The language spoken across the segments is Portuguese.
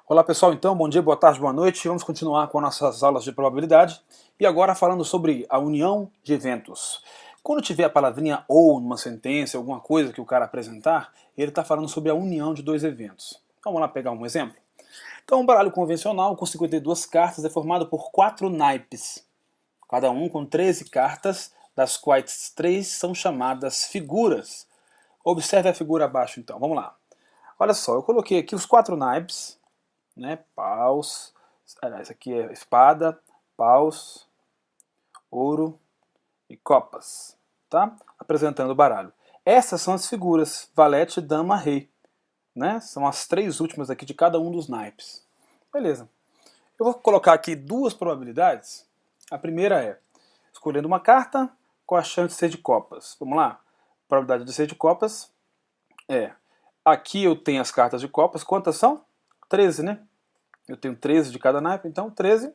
Olá pessoal, então, bom dia, boa tarde, boa noite. Vamos continuar com nossas aulas de probabilidade e agora falando sobre a união de eventos. Quando tiver a palavrinha ou numa sentença, alguma coisa que o cara apresentar, ele está falando sobre a união de dois eventos. Então, vamos lá pegar um exemplo. Então, um baralho convencional com 52 cartas é formado por 4 naipes, cada um com 13 cartas, das quais 3 são chamadas figuras. Observe a figura abaixo então, vamos lá. Olha só, eu coloquei aqui os 4 naipes, né? Paus, essa aqui é espada, paus, ouro e copas, tá? Apresentando o baralho. Essas são as figuras, valete, dama, rei, né? São as 3 últimas aqui de cada um dos naipes. Beleza. Eu vou colocar aqui 2 probabilidades. A primeira é, escolhendo uma carta com a chance de ser de copas. Vamos lá? A probabilidade de ser de copas é, aqui eu tenho as cartas de copas, quantas são? 13, né? Eu tenho 13 de cada naipe, então 13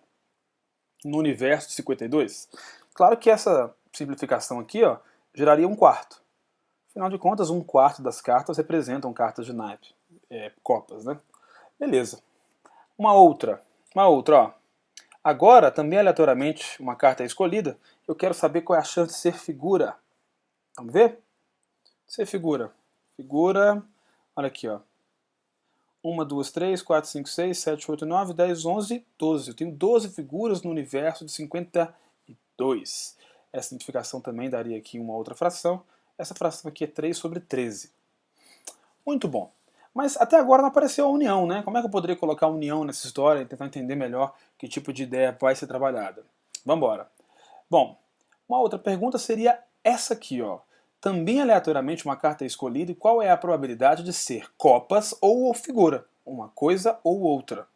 no universo de 52. Claro que essa simplificação aqui ó, geraria um quarto. Afinal de contas, um quarto das cartas representam cartas de naipe, copas, né? Beleza. Uma outra, ó. Agora, também aleatoriamente, uma carta é escolhida, eu quero saber qual é a chance de ser figura. Vamos ver? Ser figura. Figura, olha aqui, ó. 1, 2, 3, 4, 5, 6, 7, 8, 9, 10, 11, 12. Eu tenho 12 figuras no universo de 52. Essa simplificação também daria aqui uma outra fração. Essa fração aqui é 3 sobre 13. Muito bom. Mas até agora não apareceu a união, né? Como é que eu poderia colocar a união nessa história e tentar entender melhor que tipo de ideia vai ser trabalhada? Vamos embora. Bom, uma outra pergunta seria essa aqui, ó. Também aleatoriamente uma carta é escolhida e qual é a probabilidade de ser copas ou figura, uma coisa ou outra.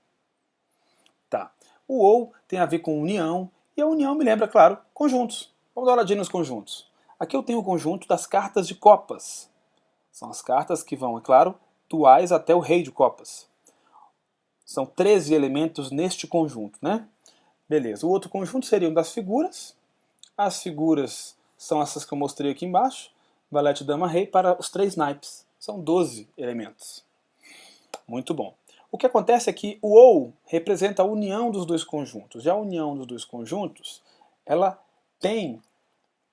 Tá. O ou tem a ver com união e a união me lembra, claro, conjuntos. Vamos dar uma olhadinha nos conjuntos. Aqui eu tenho o conjunto das cartas de copas. São as cartas que vão, é claro, do ás até o rei de copas. São 13 elementos neste conjunto, né? Beleza. O outro conjunto seriam das figuras. As figuras são essas que eu mostrei aqui embaixo. Valete, dama, rei para os 3 naipes. São 12 elementos. Muito bom. O que acontece é que o ou representa a união dos dois conjuntos. Já a união dos dois conjuntos, ela tem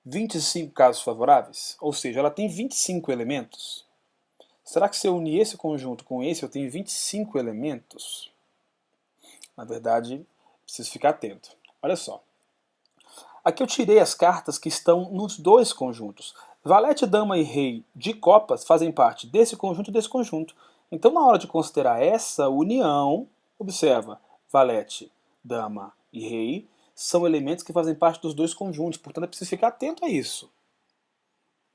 25 casos favoráveis, ou seja, ela tem 25 elementos. Será que se eu unir esse conjunto com esse, eu tenho 25 elementos? Na verdade, preciso ficar atento. Olha só. Aqui eu tirei as cartas que estão nos dois conjuntos. Valete, dama e rei de copas fazem parte desse conjunto e desse conjunto. Então, na hora de considerar essa união, observa, valete, dama e rei são elementos que fazem parte dos dois conjuntos, portanto é preciso ficar atento a isso.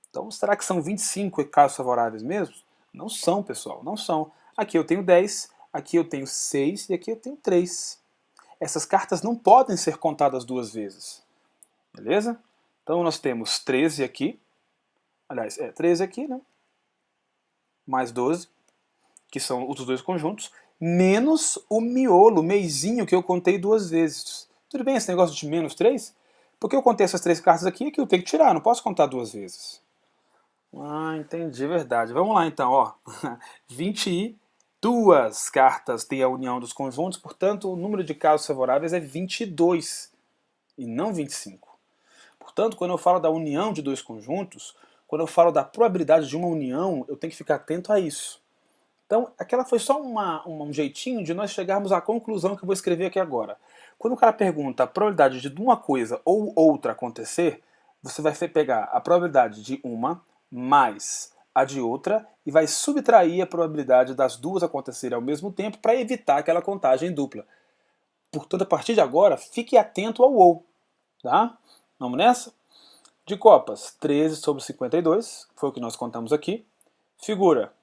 Então, será que são 25 casos favoráveis mesmo? Não são, pessoal, não são. Aqui eu tenho 10, aqui eu tenho 6 e aqui eu tenho 3. Essas cartas não podem ser contadas 2 vezes. Beleza? Então nós temos 13 aqui, aliás, 13 aqui, né? Mais 12, que são os dois conjuntos, menos o miolo, o meizinho que eu contei 2 vezes. Tudo bem esse negócio de menos 3? Porque eu contei essas 3 cartas aqui que eu tenho que tirar, não posso contar 2 vezes. Ah, entendi, verdade. Vamos lá então, ó. 22 cartas têm a união dos conjuntos, portanto o número de casos favoráveis é 22 e não 25. Portanto, quando eu falo da união de dois conjuntos, quando eu falo da probabilidade de uma união, eu tenho que ficar atento a isso. Então, aquela foi só um jeitinho de nós chegarmos à conclusão que eu vou escrever aqui agora. Quando o cara pergunta a probabilidade de uma coisa ou outra acontecer, você vai pegar a probabilidade de uma mais a de outra e vai subtrair a probabilidade das duas acontecerem ao mesmo tempo para evitar aquela contagem dupla. Portanto, a partir de agora, fique atento ao ou. Tá? Vamos nessa? De copas, 13 sobre 52, foi o que nós contamos aqui. Figura,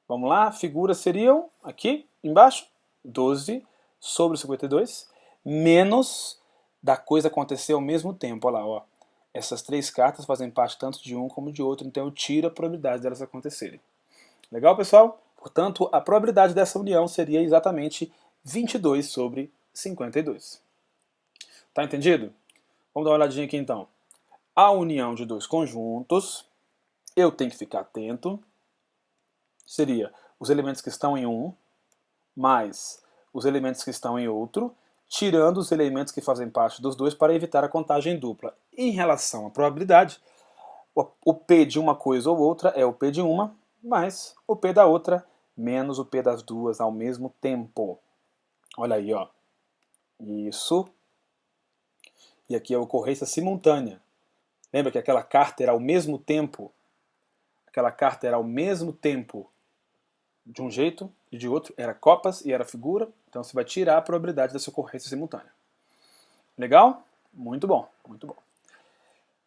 vamos lá, figuras seriam, aqui embaixo, 12 sobre 52, menos da coisa acontecer ao mesmo tempo. Olha lá, ó. Essas 3 cartas fazem parte tanto de um como de outro, então eu tiro a probabilidade delas acontecerem. Legal, pessoal? Portanto, a probabilidade dessa união seria exatamente 22 sobre 52. Tá entendido? Vamos dar uma olhadinha aqui então. A união de dois conjuntos, eu tenho que ficar atento, seria os elementos que estão em 1, mais os elementos que estão em outro, tirando os elementos que fazem parte dos dois para evitar a contagem dupla. Em relação à probabilidade, o P de uma coisa ou outra é o P de uma, mais o P da outra, menos o P das duas ao mesmo tempo. Olha aí, ó. Isso. E aqui é a ocorrência simultânea. Lembra que aquela carta era ao mesmo tempo? Aquela carta era ao mesmo tempo de um jeito e de outro. Era copas e era figura. Então você vai tirar a probabilidade dessa ocorrência simultânea. Legal? Muito bom, muito bom.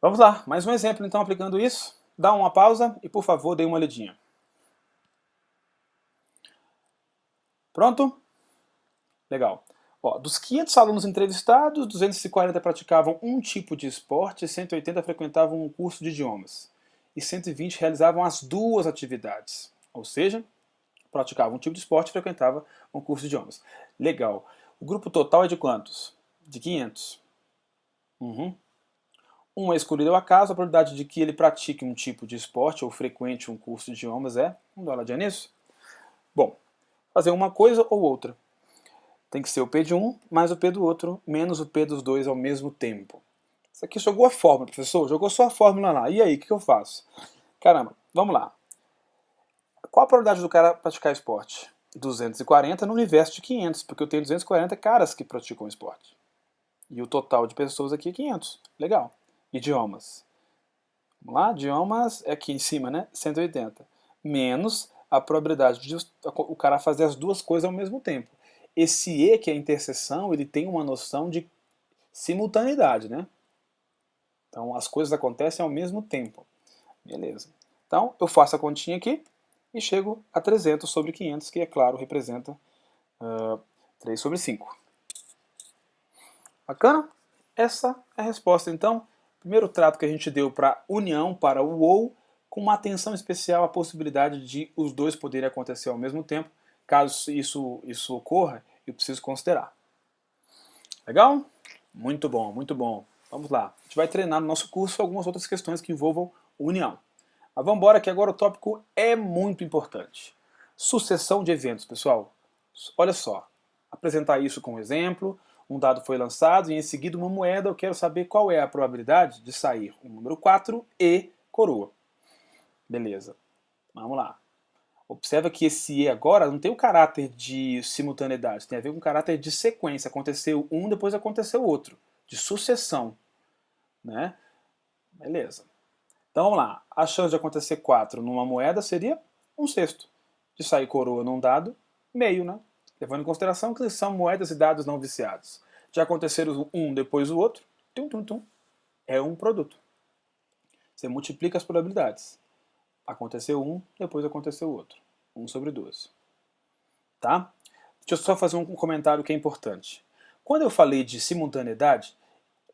Vamos lá, mais um exemplo então aplicando isso. Dá uma pausa e por favor dê uma olhadinha. Pronto? Legal. Ó, dos 500 alunos entrevistados, 240 praticavam um tipo de esporte, 180 frequentavam um curso de idiomas e 120 realizavam as duas atividades. Ou seja, praticavam um tipo de esporte e frequentavam um curso de idiomas. Legal. O grupo total é de quantos? De 500. Um é escolhido ao acaso, a probabilidade de que ele pratique um tipo de esporte ou frequente um curso de idiomas é? Vamos dar uma olhadinha nisso? Bom, fazer uma coisa ou outra. Tem que ser o P de um mais o P do outro, menos o P dos dois ao mesmo tempo. Isso aqui jogou a fórmula, professor. Jogou só a fórmula lá. E aí, o que eu faço? Caramba, vamos lá. Qual a probabilidade do cara praticar esporte? 240 no universo de 500, porque eu tenho 240 caras que praticam esporte. E o total de pessoas aqui é 500. Legal. Idiomas. Vamos lá? Idiomas é aqui em cima, né? 180. Menos a probabilidade de o cara fazer as duas coisas ao mesmo tempo. Esse E, que é a interseção, ele tem uma noção de simultaneidade, né? Então as coisas acontecem ao mesmo tempo. Beleza. Então eu faço a continha aqui e chego a 300 sobre 500, que é claro, representa 3 sobre 5. Bacana? Essa é a resposta, então. Primeiro trato que a gente deu para união, para o ou, com uma atenção especial à possibilidade de os dois poderem acontecer ao mesmo tempo. Caso isso ocorra, eu preciso considerar. Legal? Muito bom, muito bom. Vamos lá. A gente vai treinar no nosso curso algumas outras questões que envolvam união. Mas vamos embora que agora o tópico é muito importante. Sucessão de eventos, pessoal. Olha só. Apresentar isso com um exemplo. Um dado foi lançado e em seguida uma moeda. Eu quero saber qual é a probabilidade de sair o número 4 e coroa. Beleza. Vamos lá. Observa que esse E agora não tem o caráter de simultaneidade, tem a ver com o caráter de sequência. Aconteceu um, depois aconteceu outro. De sucessão. Né? Beleza. Então vamos lá. A chance de acontecer 4 numa moeda seria 1/6. De sair coroa num dado, meio, né? Levando em consideração que são moedas e dados não viciados. De acontecer um depois o outro, é um produto. Você multiplica as probabilidades. Aconteceu um, depois aconteceu o outro. 1 sobre 2. Tá? Deixa eu só fazer um comentário que é importante. Quando eu falei de simultaneidade,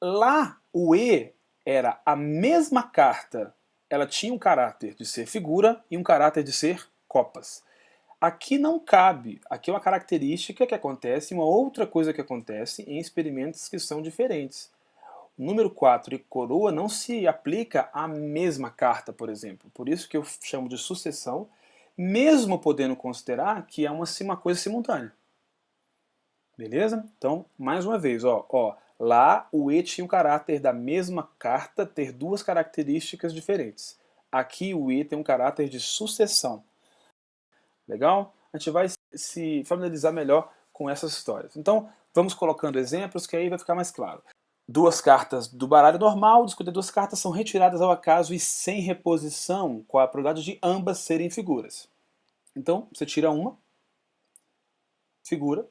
lá o E era a mesma carta. Ela tinha um caráter de ser figura e um caráter de ser copas. Aqui não cabe. Aqui é uma característica que acontece, uma outra coisa que acontece em experimentos que são diferentes. O número 4 e coroa não se aplica à mesma carta, por exemplo. Por isso que eu chamo de sucessão, mesmo podendo considerar que é uma coisa simultânea. Beleza? Então, mais uma vez, lá o E tinha o caráter da mesma carta ter duas características diferentes. Aqui o E tem um caráter de sucessão. Legal? A gente vai se familiarizar melhor com essas histórias. Então, vamos colocando exemplos que aí vai ficar mais claro. Duas cartas do baralho normal, escolher duas cartas são retiradas ao acaso e sem reposição, com a probabilidade de ambas serem figuras. Então, você tira uma, figura,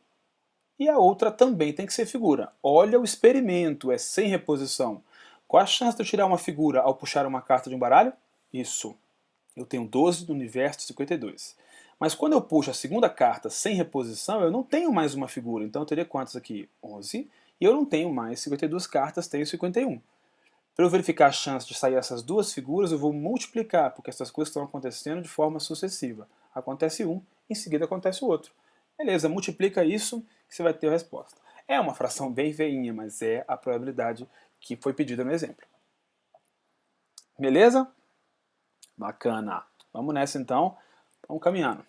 e a outra também tem que ser figura. Olha o experimento, é sem reposição. Qual a chance de eu tirar uma figura ao puxar uma carta de um baralho? Isso. Eu tenho 12 no universo de 52. Mas quando eu puxo a segunda carta sem reposição, eu não tenho mais uma figura. Então eu teria quantas aqui? 11. E eu não tenho mais 52 cartas, tenho 51. Para eu verificar a chance de sair essas duas figuras, eu vou multiplicar, porque essas coisas estão acontecendo de forma sucessiva. Acontece um, em seguida acontece o outro. Beleza, multiplica isso que você vai ter a resposta. É uma fração bem feinha, mas é a probabilidade que foi pedida no exemplo. Beleza? Bacana. Vamos nessa então. Vamos caminhando.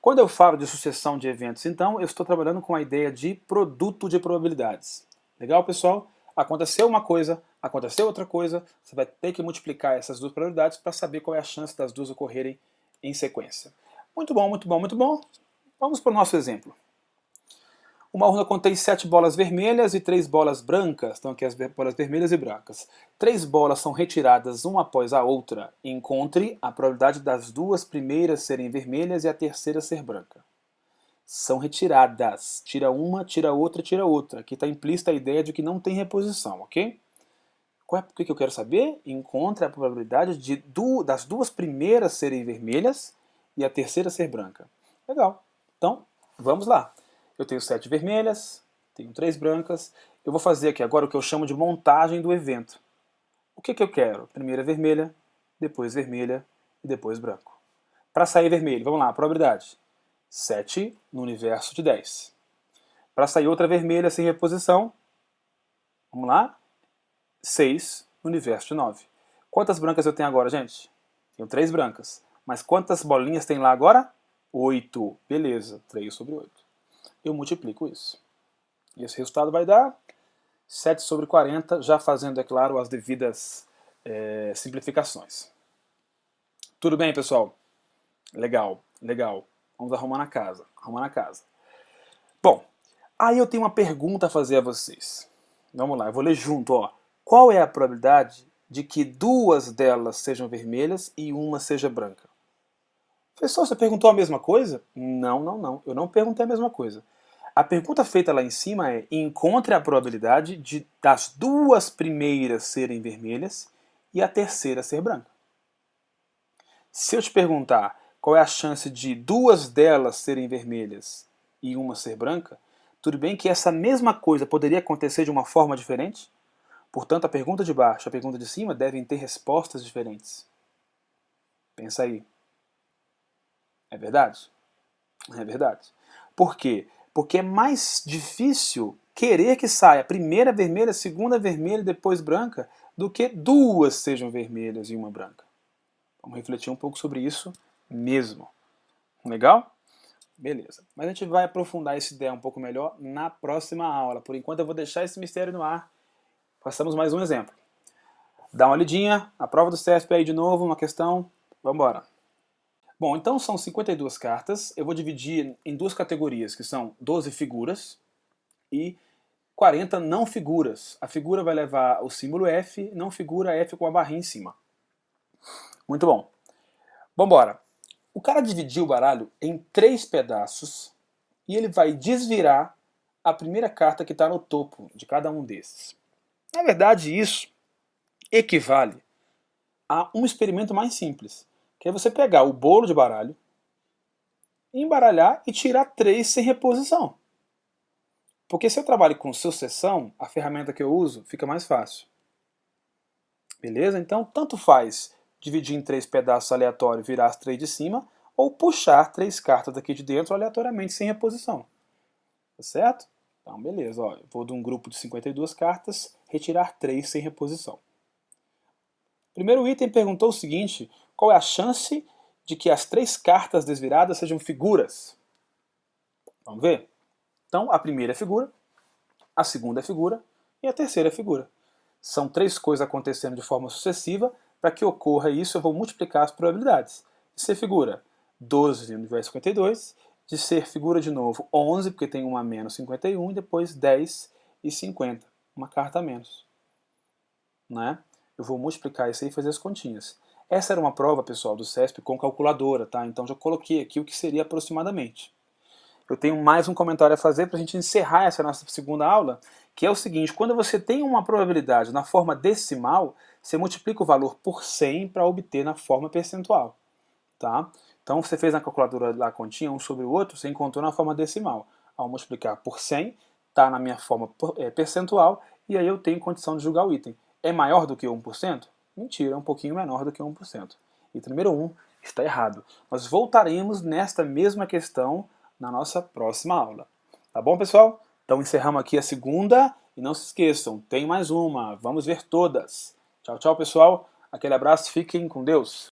Quando eu falo de sucessão de eventos, então, eu estou trabalhando com a ideia de produto de probabilidades. Legal, pessoal? Aconteceu uma coisa, aconteceu outra coisa, você vai ter que multiplicar essas duas probabilidades para saber qual é a chance das duas ocorrerem em sequência. Muito bom, muito bom, muito bom. Vamos para o nosso exemplo. Uma urna contém 7 bolas vermelhas e 3 bolas brancas. Estão aqui as bolas vermelhas e brancas. 3 bolas são retiradas uma após a outra. Encontre a probabilidade das duas primeiras serem vermelhas e a terceira ser branca. São retiradas. Tira uma, tira outra, tira outra. Aqui está implícita a ideia de que não tem reposição, ok? O que eu quero saber? Encontre a probabilidade das duas primeiras serem vermelhas e a terceira ser branca. Legal. Então, vamos lá. Eu tenho 7 vermelhas, tenho 3 brancas. Eu vou fazer aqui agora o que eu chamo de montagem do evento. O que eu quero? Primeira vermelha e depois branco. Para sair vermelho, vamos lá, a probabilidade. 7 no universo de 10. Para sair outra vermelha sem reposição, vamos lá, 6 no universo de 9. Quantas brancas eu tenho agora, gente? Tenho 3 brancas. Mas quantas bolinhas tem lá agora? 8. Beleza, 3 sobre 8. Eu multiplico isso. E esse resultado vai dar 7 sobre 40, já fazendo, é claro, as devidas simplificações. Tudo bem, pessoal? Legal, legal. Vamos arrumar na casa. Bom, aí eu tenho uma pergunta a fazer a vocês. Vamos lá, eu vou ler junto, ó. Qual é a probabilidade de que 2 delas sejam vermelhas e uma seja branca? Professor, você perguntou a mesma coisa? Não. Eu não perguntei a mesma coisa. A pergunta feita lá em cima é: encontre a probabilidade das duas primeiras serem vermelhas e a terceira ser branca. Se eu te perguntar qual é a chance de 2 delas serem vermelhas e uma ser branca, tudo bem que essa mesma coisa poderia acontecer de uma forma diferente? Portanto, a pergunta de baixo e a pergunta de cima devem ter respostas diferentes. Pensa aí. É verdade? É verdade. Por quê? Porque é mais difícil querer que saia primeira vermelha, segunda vermelha e depois branca, do que 2 sejam vermelhas e uma branca. Vamos refletir um pouco sobre isso mesmo. Legal? Beleza. Mas a gente vai aprofundar essa ideia um pouco melhor na próxima aula. Por enquanto eu vou deixar esse mistério no ar. Passamos mais um exemplo. Dá uma olhadinha, a prova do CESP aí de novo, uma questão. Vamos embora. Bom, então são 52 cartas. Eu vou dividir em 2 categorias, que são 12 figuras e 40 não figuras. A figura vai levar o símbolo F, não figura F com a barrinha em cima. Muito bom. Vambora. O cara dividiu o baralho em 3 pedaços e ele vai desvirar a primeira carta que está no topo de cada um desses. Na verdade, isso equivale a um experimento mais simples, que é você pegar o bolo de baralho, embaralhar e tirar 3 sem reposição. Porque se eu trabalho com sucessão, a ferramenta que eu uso fica mais fácil. Beleza? Então, tanto faz dividir em 3 pedaços aleatórios, virar as 3 de cima, ou puxar 3 cartas daqui de dentro aleatoriamente sem reposição. Tá certo? Então, beleza. Ó, eu vou de um grupo de 52 cartas, retirar 3 sem reposição. O primeiro item perguntou o seguinte: qual é a chance de que as 3 cartas desviradas sejam figuras? Vamos ver? Então, a primeira é figura, a segunda é figura e a terceira é figura. São 3 coisas acontecendo de forma sucessiva. Para que ocorra isso, eu vou multiplicar as probabilidades. De ser figura, 12 no universo 52. De ser figura de novo, 11, porque tem uma a menos 51. E depois 10 e 50, uma carta a menos. Né? Eu vou multiplicar isso aí e fazer as continhas. Essa era uma prova, pessoal, do CESP com calculadora, tá? Então já coloquei aqui o que seria aproximadamente. Eu tenho mais um comentário a fazer para a gente encerrar essa nossa segunda aula, que é o seguinte: quando você tem uma probabilidade na forma decimal, você multiplica o valor por 100 para obter na forma percentual. Tá? Então você fez na calculadora lá a continha um sobre o outro, você encontrou na forma decimal. Ao multiplicar por 100, está na minha forma percentual, e aí eu tenho condição de julgar o item. É maior do que 1%? Mentira, é um pouquinho menor do que 1%. Item número 1 está errado. Nós voltaremos nesta mesma questão na nossa próxima aula. Tá bom, pessoal? Então encerramos aqui a segunda, e não se esqueçam, tem mais uma. Vamos ver todas. Tchau, tchau, pessoal. Aquele abraço, fiquem com Deus.